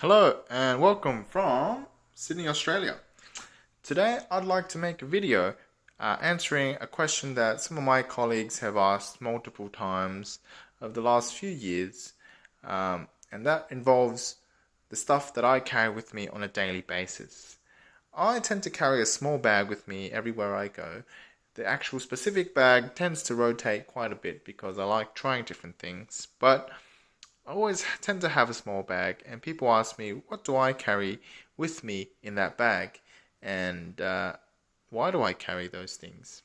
Hello and welcome from Sydney, Australia. Today I'd like to make a video answering a question that some of my colleagues have asked multiple times over the last few years, and that involves the stuff that I carry with me on a daily basis. I tend to carry a small bag with me everywhere I go. The actual specific bag tends to rotate quite a bit because I like trying different things, but I always tend to have a small bag, and people ask me, what do I carry with me in that bag? And why do I carry those things?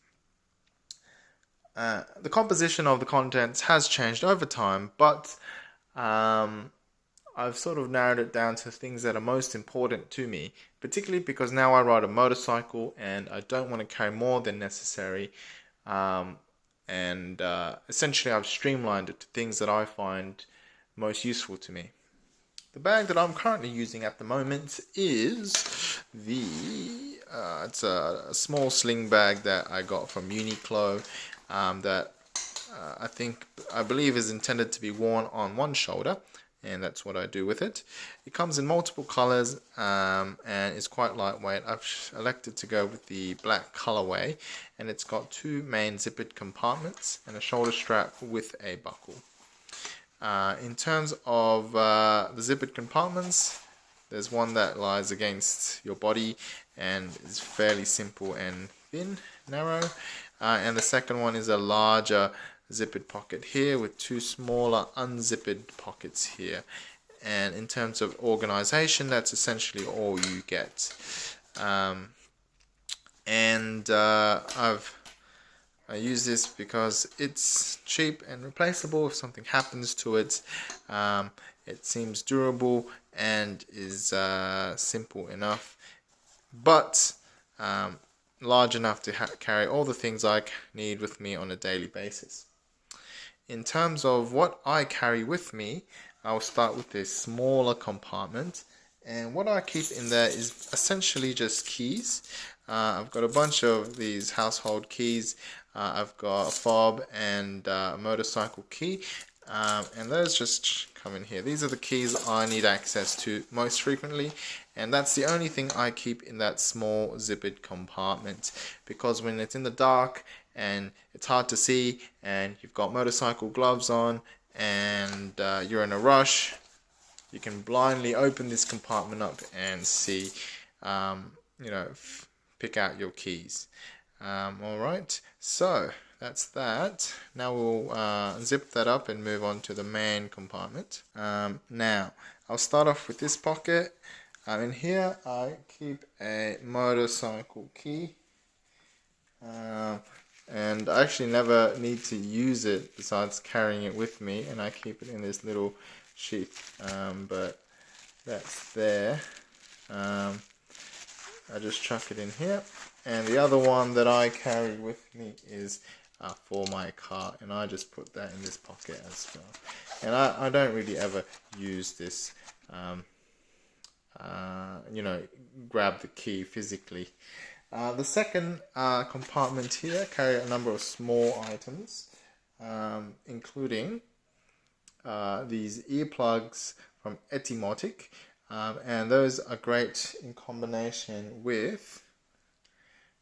The composition of the contents has changed over time, but um, I've sort of narrowed it down to things that are most important to me, particularly because now I ride a motorcycle and I don't want to carry more than necessary. Um, and essentially, I've streamlined it to things that I find most useful to me. The bag that I'm currently using at the moment is it's a small sling bag that I got from Uniqlo, that I believe is intended to be worn on one shoulder, and that's what I do with it. It comes in multiple colors, and it's quite lightweight. I've elected to go with the black colorway, and it's got two main zippered compartments and a shoulder strap with a buckle. In terms of the zippered compartments, there's one that lies against your body and is fairly simple and thin, narrow. And the second one is a larger zippered pocket here with two smaller unzippered pockets here. And in terms of organization, that's essentially all you get. I use this because it's cheap and replaceable if something happens to it. It seems durable and is simple enough, but large enough to carry all the things I need with me on a daily basis. In terms of what I carry with me, I'll start with this smaller compartment, and what I keep in there is essentially just keys. I've got a bunch of these household keys. I've got a fob and a motorcycle key, and those just come in here. These are the keys I need access to most frequently, and that's the only thing I keep in that small zippered compartment, because when it's in the dark and it's hard to see and you've got motorcycle gloves on and you're in a rush, you can blindly open this compartment up and see, pick out your keys. Alright, so that's that. Now we'll zip that up and move on to the main compartment. Now, I'll start off with this pocket. In here I keep a motorcycle key. And I actually never need to use it besides carrying it with me, and I keep it in this little sheath, but that's there. I just chuck it in here. And the other one that I carry with me is for my car, and I just put that in this pocket as well. And I don't really ever use this, grab the key physically. The second compartment here carry a number of small items, including these earplugs from Etymotic, and those are great in combination with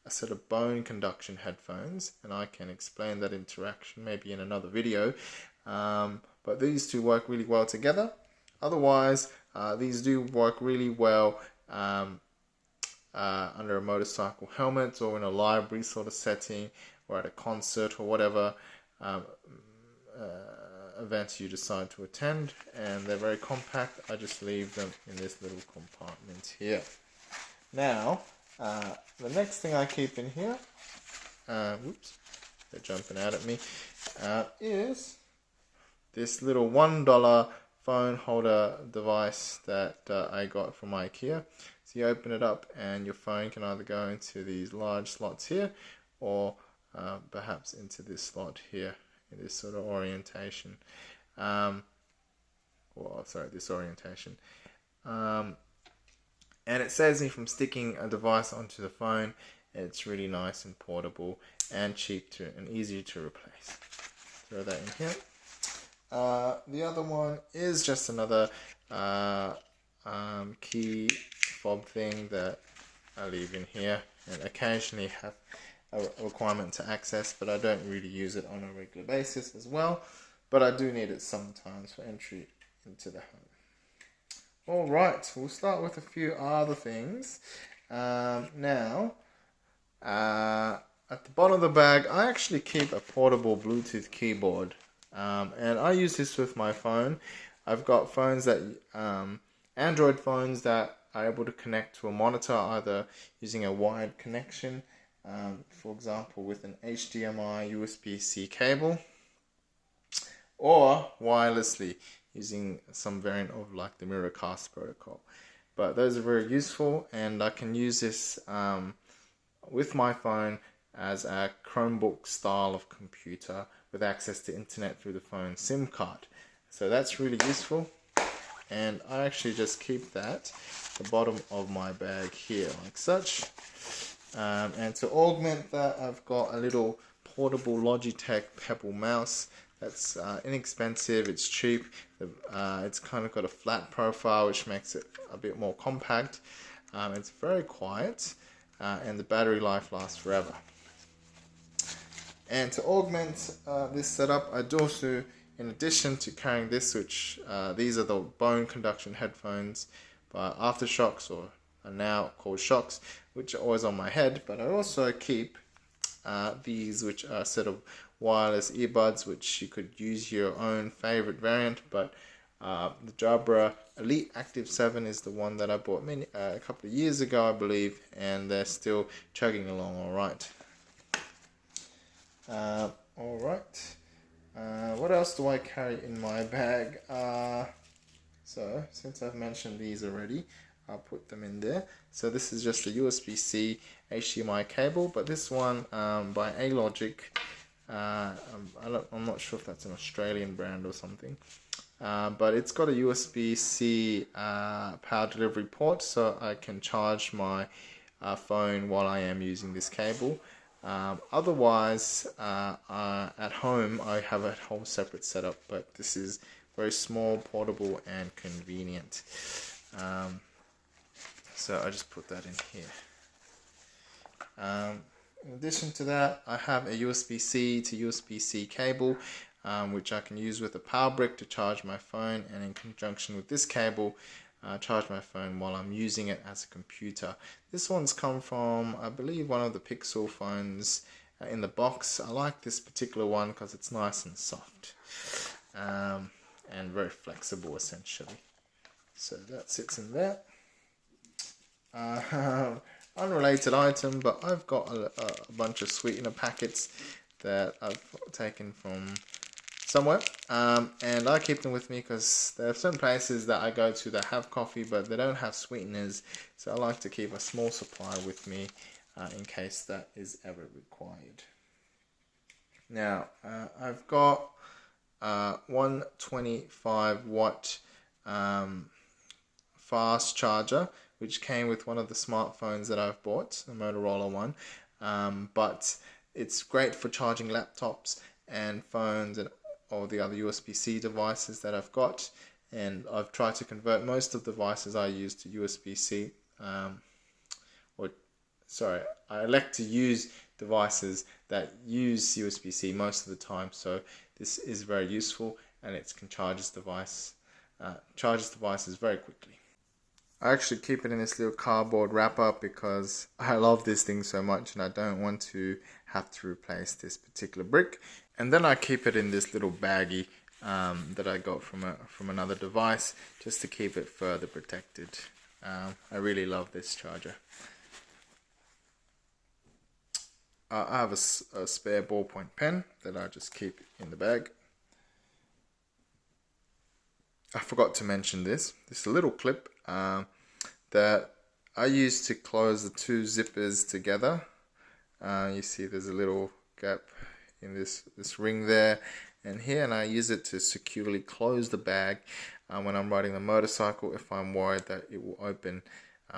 a set of bone conduction headphones, and I can explain that interaction maybe in another video, but these two work really well together. Otherwise, these do work really well under a motorcycle helmet or in a library sort of setting or at a concert or whatever events you decide to attend, and they're very compact. I just leave them in this little compartment here. Now, the next thing I keep in here, whoops, they're jumping out at me, is this little $1 phone holder device that I got from IKEA. So you open it up and your phone can either go into these large slots here, or perhaps into this slot here in this sort of orientation. This orientation. And it saves me from sticking a device onto the phone. It's really nice and portable and cheap and easy to replace. Throw that in here. The other one is just another key fob thing that I leave in here, and occasionally have a requirement to access, but I don't really use it on a regular basis as well, but I do need it sometimes for entry into the home. Alright, we'll start with a few other things. Now, at the bottom of the bag, I actually keep a portable Bluetooth keyboard, and I use this with my phone. I've got phones that, Android phones that are able to connect to a monitor, either using a wired connection, for example with an HDMI USB-C cable, or wirelessly using some variant of like the Miracast protocol. But those are very useful, and I can use this with my phone as a Chromebook style of computer with access to internet through the phone SIM card. So that's really useful, and I actually just keep that at the bottom of my bag here like such. And to augment that, I've got a little portable Logitech Pebble mouse. That's inexpensive, it's cheap, it's kind of got a flat profile which makes it a bit more compact. It's very quiet, and the battery life lasts forever. And to augment this setup, I do also, in addition to carrying this, which these are the bone conduction headphones by Aftershocks, or are now called Shocks, which are always on my head, but I also keep these, which are a set of wireless earbuds, which you could use your own favorite variant, but the Jabra Elite Active 7 is the one that I bought a couple of years ago, I believe, and they're still chugging along alright. Alright, what else do I carry in my bag? So, since I've mentioned these already, I'll put them in there. So this is just a USB-C HDMI cable, but this one by A-Logic, I'm not sure if that's an Australian brand or something, but it's got a USB-C power delivery port, so I can charge my phone while I am using this cable. Otherwise, at home I have a whole separate setup, but this is very small, portable, and convenient. So I just put that in here. In addition to that, I have a USB-C to USB-C cable, which I can use with a power brick to charge my phone, and in conjunction with this cable, charge my phone while I'm using it as a computer. This one's come from, I believe, one of the Pixel phones in the box. I like this particular one because it's nice and soft, and very flexible essentially. So that sits in there. Unrelated item, but I've got a bunch of sweetener packets that I've taken from somewhere, and I keep them with me because there are certain places that I go to that have coffee but they don't have sweeteners, so I like to keep a small supply with me in case that is ever required. Now I've got 125 watt fast charger, which came with one of the smartphones that I've bought, the Motorola one, but it's great for charging laptops and phones and all the other USB-C devices that I've got, and I've tried to convert most of the devices I use to USB-C, I elect to use devices that use USB-C most of the time, so this is very useful, and it can charges devices very quickly. I actually keep it in this little cardboard wrapper because I love this thing so much and I don't want to have to replace this particular brick. And then I keep it in this little baggie that I got from another device, just to keep it further protected. I really love this charger. I have a spare ballpoint pen that I just keep in the bag. I forgot to mention this. This little clip that I use to close the two zippers together. You see there's a little gap in this ring there and here, and I use it to securely close the bag when I'm riding the motorcycle if I'm worried that it will open,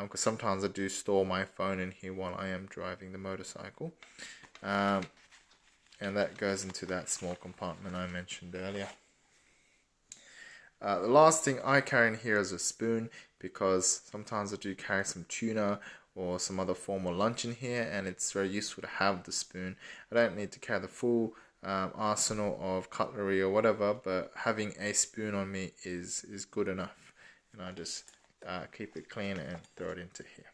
because sometimes I do store my phone in here while I am driving the motorcycle, and that goes into that small compartment I mentioned earlier. The last thing I carry in here is a spoon, because sometimes I do carry some tuna or some other formal lunch in here, and it's very useful to have the spoon. I don't need to carry the full arsenal of cutlery or whatever, but having a spoon on me is good enough. And I just keep it clean and throw it into here.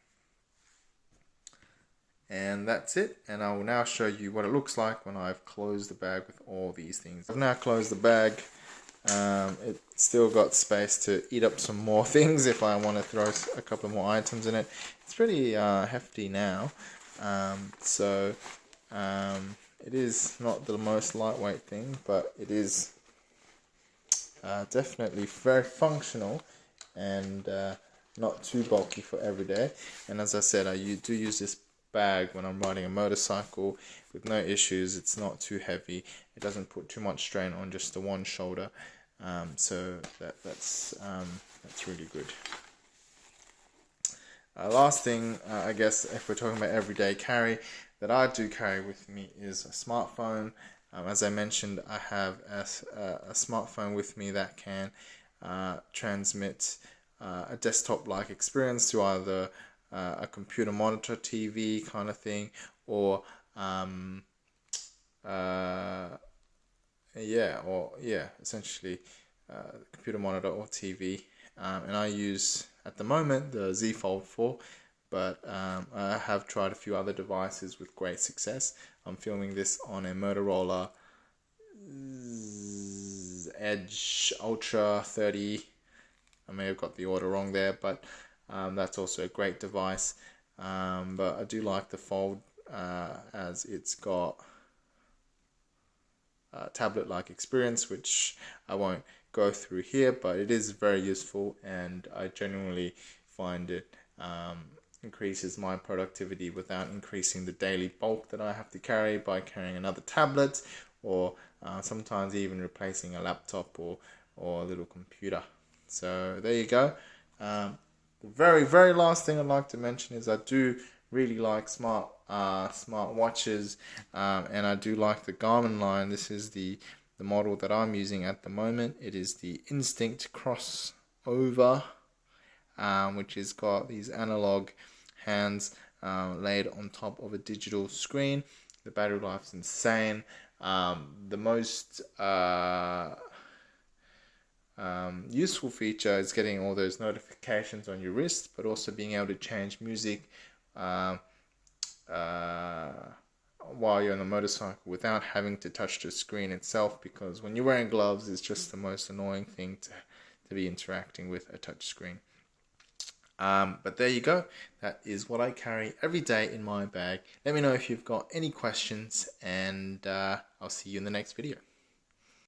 And that's it, and I will now show you what it looks like when I've closed the bag with all these things. I've now closed the bag. It's still got space to eat up some more things if I want to throw a couple more items in it. It's pretty hefty now, so it is not the most lightweight thing, but it is definitely very functional and not too bulky for every day. And as I said, I do use this bag when I'm riding a motorcycle with no issues. It's not too heavy. It doesn't put too much strain on just the one shoulder. So that's really good. Last thing, I guess, if we're talking about everyday carry, that I do carry with me is a smartphone. As I mentioned, I have a smartphone with me that can transmit a desktop-like experience to either a computer monitor, TV kind of thing, or essentially computer monitor or TV. And I use at the moment the Z Fold 4, but I have tried a few other devices with great success. I'm filming this on a Motorola Edge Ultra 30. I may have got the order wrong there, but that's also a great device. But I do like the Fold as it's got a tablet-like experience, which I won't go through here, but it is very useful, and I genuinely find it increases my productivity without increasing the daily bulk that I have to carry by carrying another tablet, or sometimes even replacing a laptop or a little computer. So there you go. The very last thing I'd like to mention is I do really like smart watches, and I do like the Garmin line. This is the model that I'm using at the moment. It is the Instinct Crossover, which has got these analog hands laid on top of a digital screen. The battery life's insane. The most useful feature is getting all those notifications on your wrist, but also being able to change music while you're on the motorcycle without having to touch the screen itself, because when you're wearing gloves, it's just the most annoying thing to be interacting with a touch screen. But there you go. That is what I carry every day in my bag. Let me know if you've got any questions, and I'll see you in the next video.